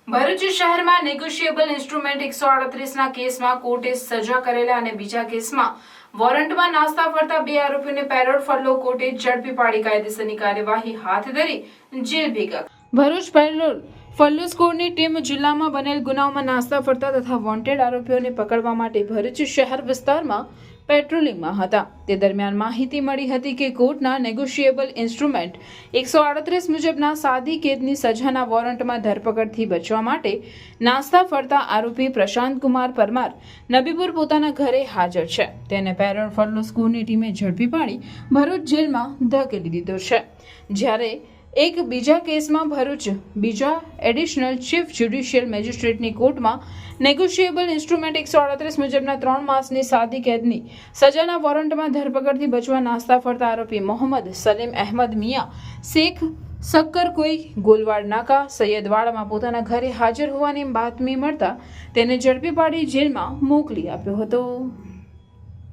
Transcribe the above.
ભરૂચ શહેરમાં negotiable instrument 138ના કેસમાં કોર્ટે સજા કરેલા અને બીજા કેસમાં વોરંટમાં નાસ્તા ફરતા 2 આરોપીઓને પેરોલ ફરલો કોર્ટે ઝડપી પાડી કાયદેસરની કાર્યવાહી હાથ ધરી જેલ ભેગા. ભરૂચ પેરોલ ફરલો સ્કોડની ટીમ જિલ્લામાં બનેલ ગુનાઓમાં નાસ્તા ફરતા તથા વોન્ટેડ આરોપીઓને પકડવા માટે ભરૂચ શહેર વિસ્તારમાં પેટ્રોલિંગમાં હતા. તે દરમિયાન માહિતી મળી હતી કે કોર્ટના નેગોશિયેબલ ઇન્સ્ટ્રુમેન્ટ 138 મુજબના સાદી કેદની સજાના વોરંટમાં ધરપકડથી બચવા માટે નાસ્તા ફરતા આરોપી પ્રશાંત કુમાર પરમાર નબીપુર પોતાના ઘરે હાજર છે. તેને પેરોલ ફરલો સ્કોડની ટીમે ઝડપી પાડી ભરૂચ જેલમાં ધકેલી દીધો છે. જ્યારે એક બીજા કેસમાં ભરૂચ બીજા એડિશનલ ચીફ જ્યુડિશિયલ મેજિસ્ટ્રેટની કોર્ટમાં નેગોશિયેબલ ઇન્સ્ટ્રુમેન્ટ 138 મુજબના 3 માસની સાદી કેદની સજાના વોરંટમાં ધરપકડથી બચવા નાસ્તા ફરતા આરોપી મોહમ્મદ સલીમ અહેમદ મિયા શેખ સક્કરકોઈ ગોલવાડ નાકા સૈયદવાડામાં પોતાના ઘરે હાજર હોવાની બાતમી મળતા તેને ઝડપી પાડી જેલમાં મોકલી આપ્યો હતો.